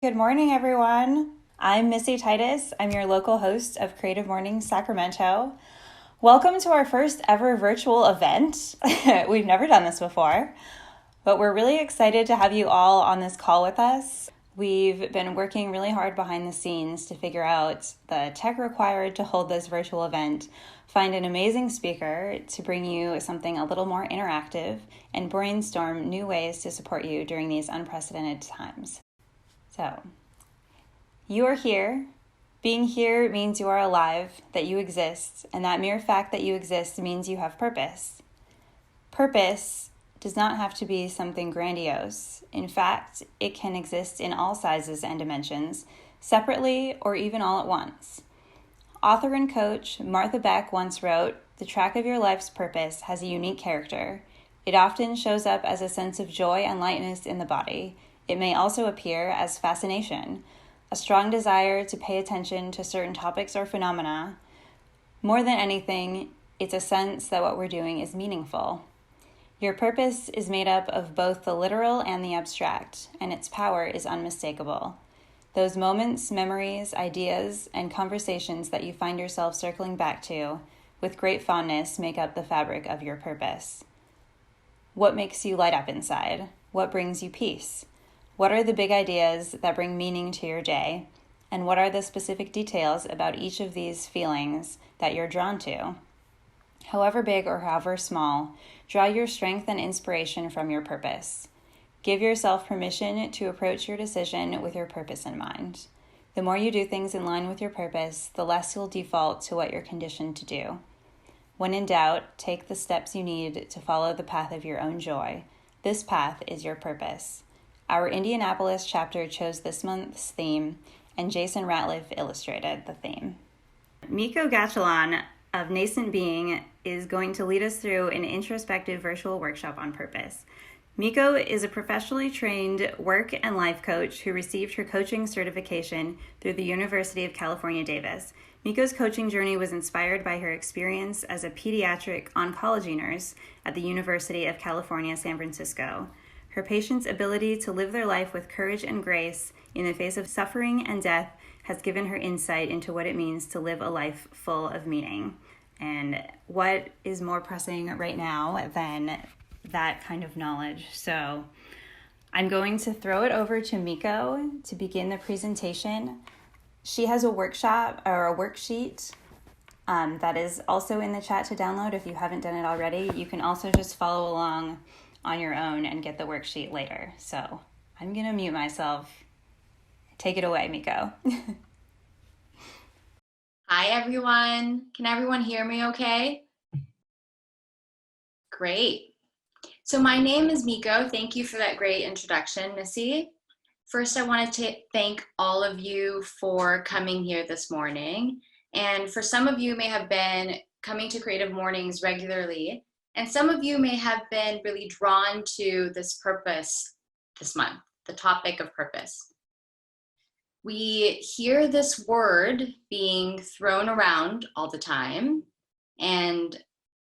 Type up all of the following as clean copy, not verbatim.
Good morning, everyone. I'm Missy Titus. I'm your local host of Creative Mornings Sacramento. Welcome to our first ever virtual event. We've never done this before, but we're really excited to have you all on this call with us. We've been working really hard behind the scenes to figure out the tech required to hold this virtual event, find an amazing speaker to bring you something a little more interactive, and brainstorm new ways to support you during these unprecedented times. So, you are here. Being here means you are alive, that you exist, and that mere fact that you exist means you have purpose. Purpose does not have to be something grandiose. In fact, it can exist in all sizes and dimensions, separately or even all at once. Author and coach Martha Beck once wrote, "The track of your life's purpose has a unique character. It often shows up as a sense of joy and lightness in the body. It may also appear as fascination, a strong desire to pay attention to certain topics or phenomena. More than anything, it's a sense that what we're doing is meaningful. Your purpose is made up of both the literal and the abstract, and its power is unmistakable. Those moments, memories, ideas, and conversations that you find yourself circling back to with great fondness make up the fabric of your purpose. What makes you light up inside? What brings you peace? What are the big ideas that bring meaning to your day? And what are the specific details about each of these feelings that you're drawn to? However big or however small, draw your strength and inspiration from your purpose. Give yourself permission to approach your decision with your purpose in mind. The more you do things in line with your purpose, the less you'll default to what you're conditioned to do. When in doubt, take the steps you need to follow the path of your own joy. This path is your purpose." Our Indianapolis chapter chose this month's theme, and Jason Ratliff illustrated the theme. Mikko Gatchalian of Nascent Being is going to lead us through an introspective virtual workshop on purpose. Mikko is a professionally trained work and life coach who received her coaching certification through the University of California, Davis. Mikko's coaching journey was inspired by her experience as a pediatric oncology nurse at the University of California, San Francisco. Her patients' ability to live their life with courage and grace in the face of suffering and death has given her insight into what it means to live a life full of meaning. And what is more pressing right now than that kind of knowledge? So I'm going to throw it over to Mikko to begin the presentation. She has a workshop or a worksheet that is also in the chat to download if you haven't done it already. You can also just follow along on your own and get the worksheet later. So I'm going to mute myself. Take it away, Mikko. Hi, everyone. Can everyone hear me okay? Great. So my name is Mikko. Thank you for that great introduction, Missy. First, I wanted to thank all of you for coming here this morning. And for some of you may have been coming to Creative Mornings regularly, and some of you may have been really drawn to this purpose this month, the topic of purpose. We hear this word being thrown around all the time, and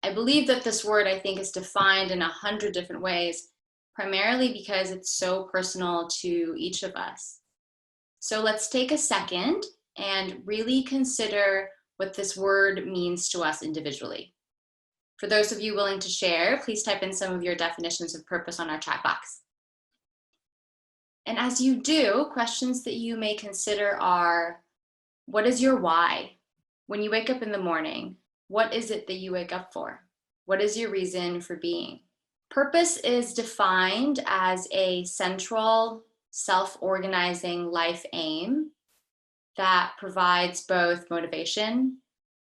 I believe that this word, I think, is defined in 100 different ways, primarily because it's so personal to each of us. So let's take a second and really consider what this word means to us individually. For those of you willing to share, please type in some of your definitions of purpose on our chat box. And as you do, questions that you may consider are, what is your why? When you wake up in the morning, what is it that you wake up for? What is your reason for being? Purpose is defined as a central, self-organizing life aim that provides both motivation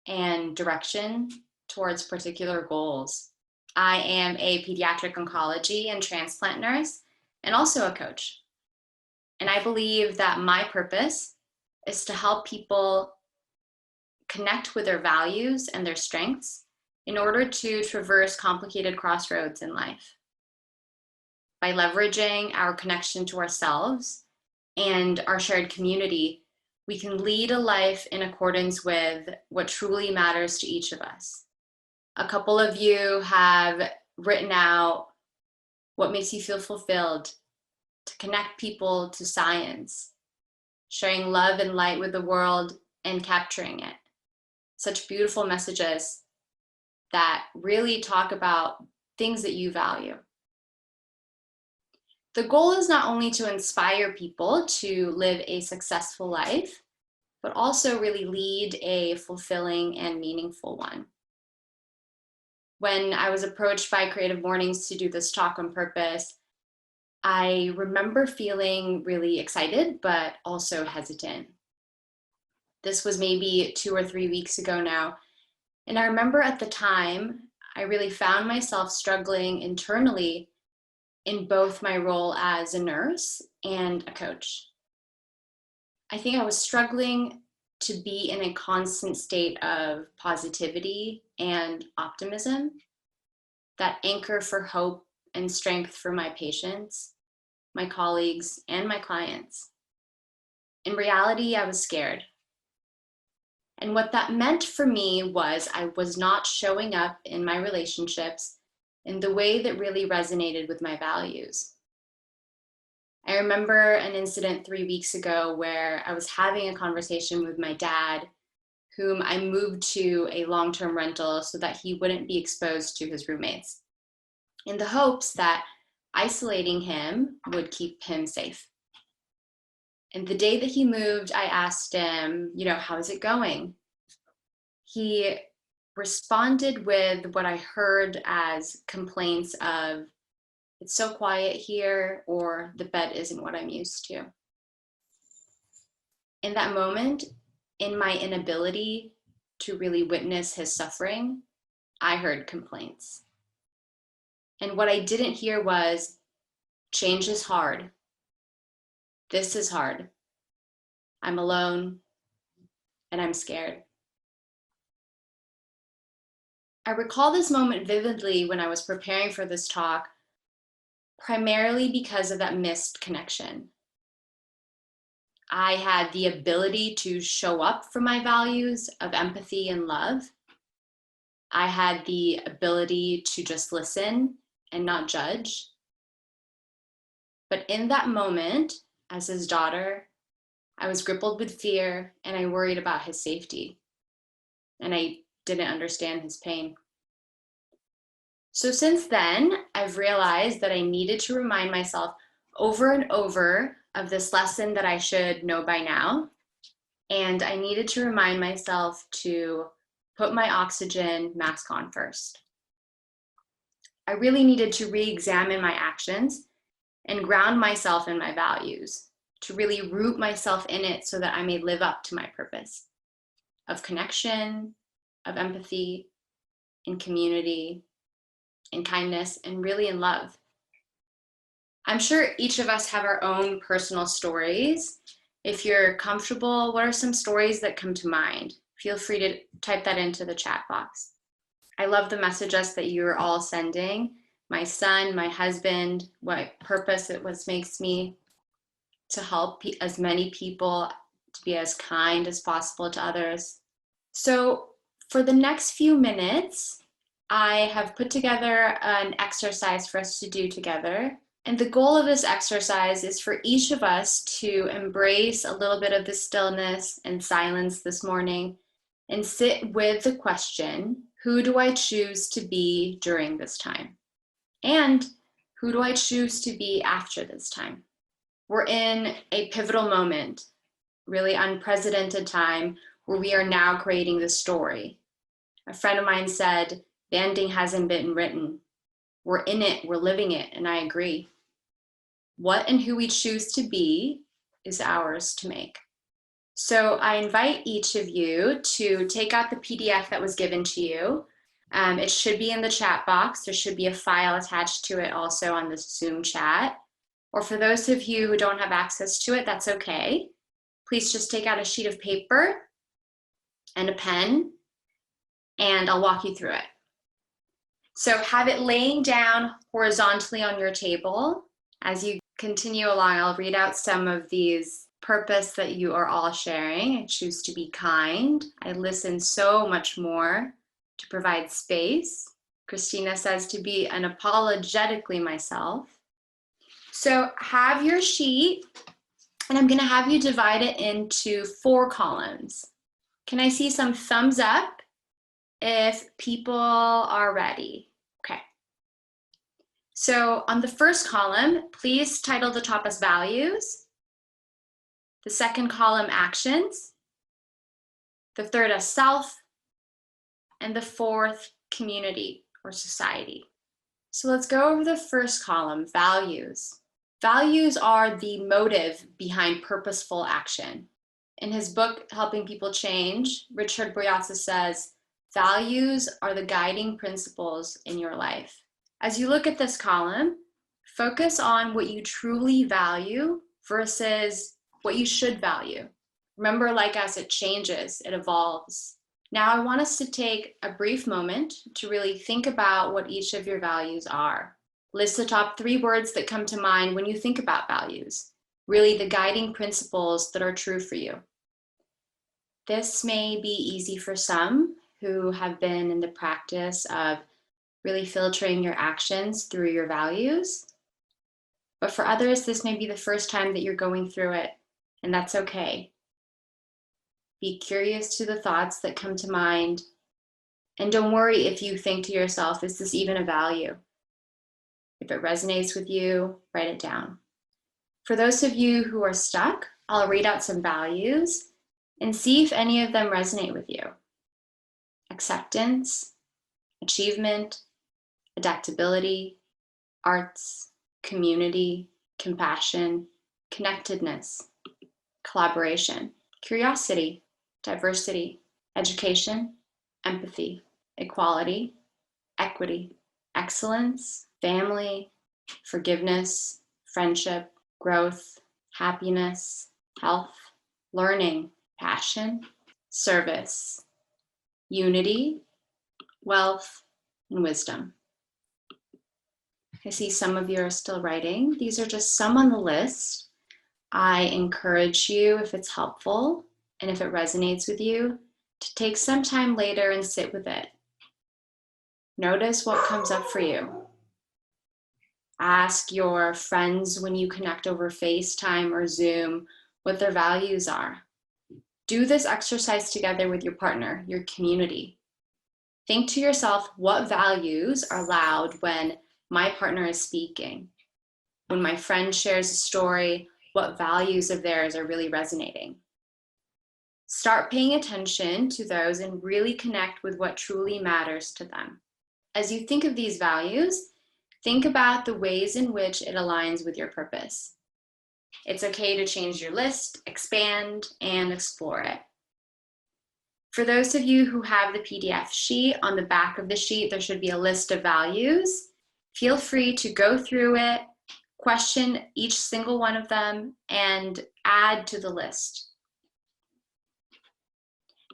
and direction towards particular goals. I am a pediatric oncology and transplant nurse and also a coach. And I believe that my purpose is to help people connect with their values and their strengths in order to traverse complicated crossroads in life. By leveraging our connection to ourselves and our shared community, we can lead a life in accordance with what truly matters to each of us. A couple of you have written out what makes you feel fulfilled, to connect people to science, sharing love and light with the world and capturing it. Such beautiful messages that really talk about things that you value. The goal is not only to inspire people to live a successful life, but also really lead a fulfilling and meaningful one. When I was approached by Creative Mornings to do this talk on purpose, I remember feeling really excited, but also hesitant. This was maybe 2 or 3 weeks ago now. And I remember at the time, I really found myself struggling internally in both my role as a nurse and a coach. I think I was struggling to be in a constant state of positivity and optimism, that anchor for hope and strength for my patients, my colleagues, and my clients. In reality, I was scared. And what that meant for me was I was not showing up in my relationships in the way that really resonated with my values. I remember an incident 3 weeks ago where I was having a conversation with my dad, whom I moved to a long-term rental so that he wouldn't be exposed to his roommates, in the hopes that isolating him would keep him safe. And the day that he moved, I asked him, how is it going? He responded with what I heard as complaints of, it's so quiet here, or the bed isn't what I'm used to. In that moment, in my inability to really witness his suffering, I heard complaints. And what I didn't hear was, change is hard. This is hard. I'm alone, and I'm scared. I recall this moment vividly when I was preparing for this talk, primarily because of that missed connection. I had the ability to show up for my values of empathy and love. I had the ability to just listen and not judge. But in that moment, as his daughter, I was crippled with fear and I worried about his safety. And I didn't understand his pain. So since then, I've realized that I needed to remind myself over and over of this lesson that I should know by now. And I needed to remind myself to put my oxygen mask on first. I really needed to re-examine my actions and ground myself in my values, to really root myself in it so that I may live up to my purpose of connection, of empathy, in community, in kindness, and really in love. I'm sure each of us have our own personal stories. If you're comfortable, what are some stories that come to mind? Feel free to type that into the chat box. I love the messages that you're all sending. My son, my husband, what purpose it was makes me to help as many people, to be as kind as possible to others. So for the next few minutes, I have put together an exercise for us to do together. And the goal of this exercise is for each of us to embrace a little bit of the stillness and silence this morning and sit with the question, who do I choose to be during this time? And who do I choose to be after this time? We're in a pivotal moment, really unprecedented time, where we are now creating the story. A friend of mine said, the ending hasn't been written. We're in it, we're living it, and I agree. What and who we choose to be is ours to make. So I invite each of you to take out the PDF that was given to you. It should be in the chat box. There should be a file attached to it also on the Zoom chat. Or for those of you who don't have access to it, that's okay. Please just take out a sheet of paper and a pen, and I'll walk you through it. So have it laying down horizontally on your table. As you continue along, I'll read out some of these purpose that you are all sharing. I choose to be kind. I listen so much more, to provide space. Christina says to be unapologetically myself. So have your sheet And I'm going to have you divide it into 4 columns. Can I see some thumbs up if people are ready? Okay. So on the first column, please title the top as values. The second column, actions. The third as self. And the fourth, community or society. So let's go over the first column, values. Values are the motive behind purposeful action. In his book, Helping People Change, Richard Boyatsa says, values are the guiding principles in your life. As you look at this column, focus on what you truly value versus what you should value. Remember, like us, it changes, it evolves. Now I want us to take a brief moment to really think about what each of your values are. List the top 3 words that come to mind when you think about values, really the guiding principles that are true for you. This may be easy for some who have been in the practice of really filtering your actions through your values. But for others, this may be the first time that you're going through it, and that's okay. Be curious to the thoughts that come to mind, and don't worry if you think to yourself, is this even a value? If it resonates with you, write it down. For those of you who are stuck, I'll read out some values and see if any of them resonate with you. Acceptance, achievement, adaptability, arts, community, compassion, connectedness, collaboration, curiosity, diversity, education, empathy, equality, equity, excellence, family, forgiveness, friendship, growth, happiness, health, learning, passion, service, unity, wealth, and wisdom. I see some of you are still writing. These are just some on the list. I encourage you, if it's helpful and if it resonates with you, to take some time later and sit with it. Notice what comes up for you. Ask your friends when you connect over FaceTime or Zoom what their values are. Do this exercise together with your partner, your community. Think to yourself, what values are loud when my partner is speaking? When my friend shares a story, what values of theirs are really resonating? Start paying attention to those and really connect with what truly matters to them. As you think of these values, think about the ways in which it aligns with your purpose. It's okay to change your list, expand, and explore it. For those of you who have the PDF sheet, on the back of the sheet, there should be a list of values. Feel free to go through it, question each single one of them, and add to the list.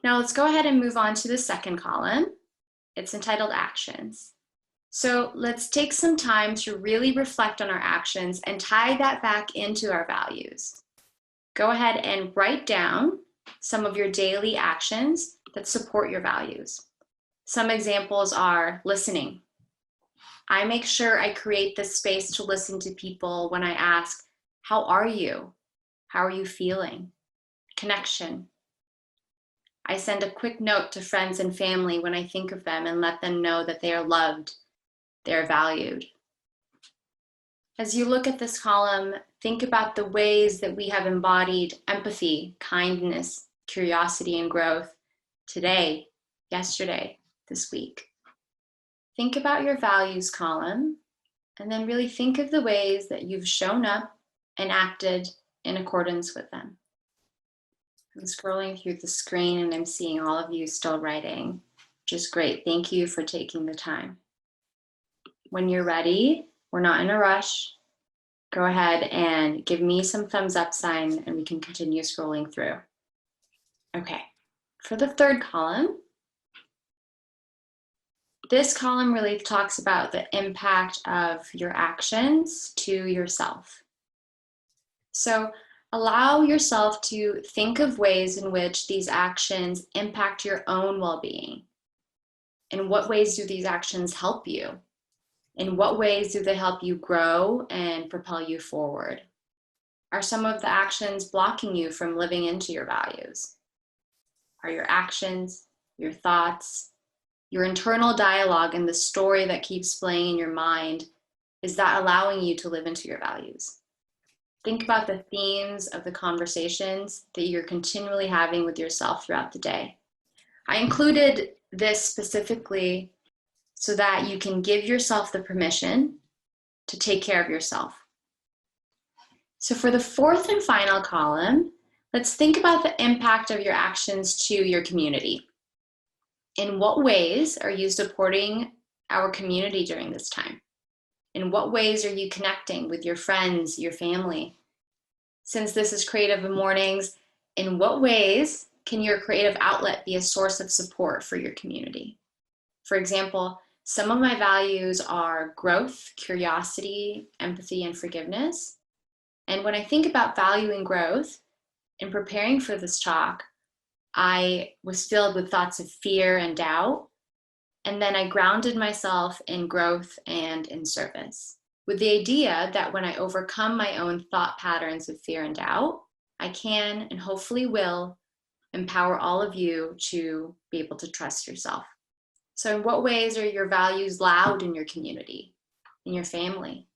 Now let's go ahead and move on to the second column. It's entitled Actions. So let's take some time to really reflect on our actions and tie that back into our values. Go ahead and write down some of your daily actions that support your values. Some examples are listening. I make sure I create this space to listen to people when I ask, how are you? How are you feeling? Connection. I send a quick note to friends and family when I think of them and let them know that they are loved, they're valued. As you look at this column, think about the ways that we have embodied empathy, kindness, curiosity, and growth today, yesterday, this week. Think about your values column, and then really think of the ways that you've shown up and acted in accordance with them. I'm scrolling through the screen and I'm seeing all of you still writing, which is great. Thank you for taking the time. When you're ready, we're not in a rush. Go ahead and give me some thumbs up sign and we can continue scrolling through. Okay, for the third column, this column really talks about the impact of your actions to yourself. So allow yourself to think of ways in which these actions impact your own well-being. In what ways do these actions help you? In what ways do they help you grow and propel you forward? Are some of the actions blocking you from living into your values? Are your actions, your thoughts, your internal dialogue, and the story that keeps playing in your mind, is that allowing you to live into your values? Think about the themes of the conversations that you're continually having with yourself throughout the day. I included this specifically so that you can give yourself the permission to take care of yourself. So for the fourth and final column, let's think about the impact of your actions to your community. In what ways are you supporting our community during this time? In what ways are you connecting with your friends, your family? Since this is Creative Mornings, in what ways can your creative outlet be a source of support for your community? For example, some of my values are growth, curiosity, empathy, and forgiveness. And when I think about valuing growth, in preparing for this talk, I was filled with thoughts of fear and doubt. And then I grounded myself in growth and in service, with the idea that when I overcome my own thought patterns of fear and doubt, I can and hopefully will empower all of you to be able to trust yourself. So in what ways are your values loud in your community, in your family?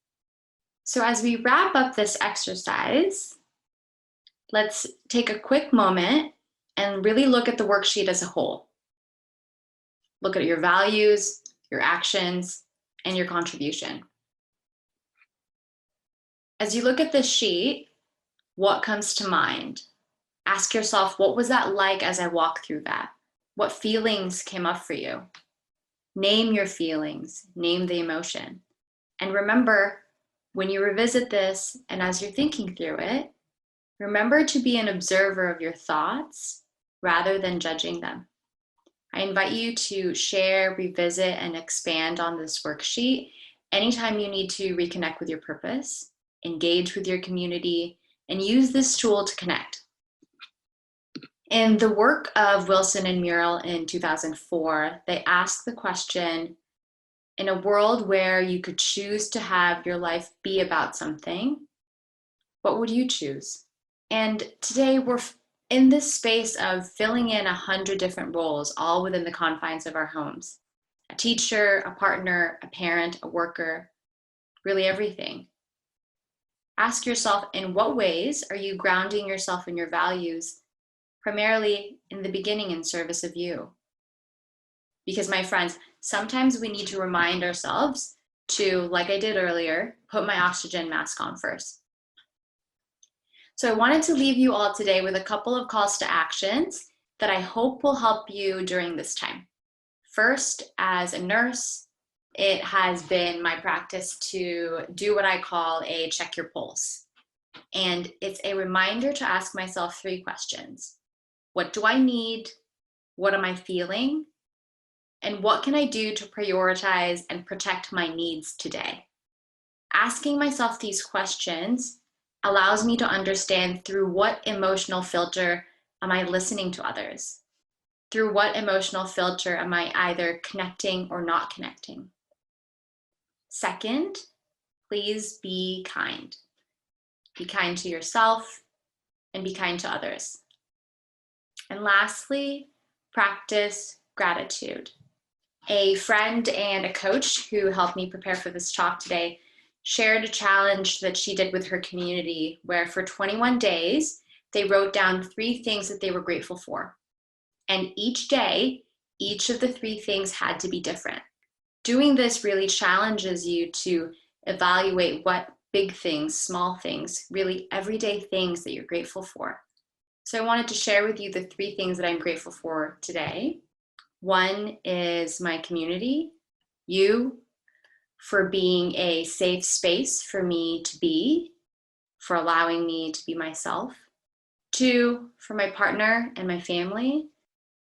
So as we wrap up this exercise, let's take a quick moment and really look at the worksheet as a whole. Look at your values, your actions, and your contribution. As you look at this sheet, what comes to mind? Ask yourself, what was that like as I walked through that? What feelings came up for you? Name your feelings, name the emotion. And remember, when you revisit this and as you're thinking through it, remember to be an observer of your thoughts rather than judging them. I invite you to share, revisit, and expand on this worksheet anytime you need to reconnect with your purpose, engage with your community, and use this tool to connect. In the work of Wilson and Muriel in 2004, they asked the question, in a world where you could choose to have your life be about something, what would you choose? And today we're in this space of filling in 100 different roles, all within the confines of our homes. A teacher, a partner, a parent, a worker, really everything. Ask yourself, in what ways are you grounding yourself in your values, primarily in the beginning in service of you? Because my friends, sometimes we need to remind ourselves to, like I did earlier, put my oxygen mask on first. So I wanted to leave you all today with a couple of calls to actions that I hope will help you during this time. First, as a nurse, it has been my practice to do what I call a check your pulse. And it's a reminder to ask myself 3 questions. What do I need? What am I feeling? And what can I do to prioritize and protect my needs today? Asking myself these questions allows me to understand through what emotional filter am I listening to others? Through what emotional filter am I either connecting or not connecting? Second, please be kind. Be kind to yourself and be kind to others. And lastly, practice gratitude. A friend and a coach who helped me prepare for this talk today shared a challenge that she did with her community where for 21 days, they wrote down 3 things that they were grateful for. And each day, each of the 3 things had to be different. Doing this really challenges you to evaluate what big things, small things, really everyday things that you're grateful for. So I wanted to share with you the 3 things that I'm grateful for today. One is my community, you, for being a safe space for me to be, for allowing me to be myself. 2, for my partner and my family,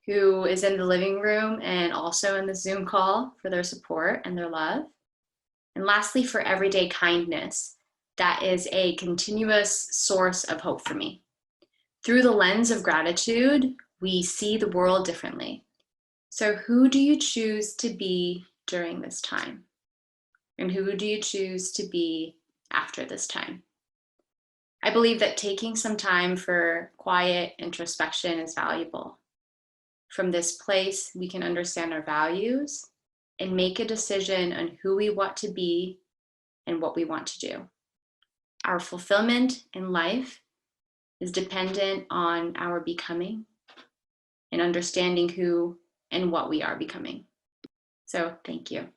who is in the living room and also in the Zoom call for their support and their love. And lastly, for everyday kindness, that is a continuous source of hope for me. Through the lens of gratitude, we see the world differently. So who do you choose to be during this time? And who do you choose to be after this time? I believe that taking some time for quiet introspection is valuable. From this place, we can understand our values and make a decision on who we want to be and what we want to do. Our fulfillment in life is dependent on our becoming and understanding who and what we are becoming. So thank you.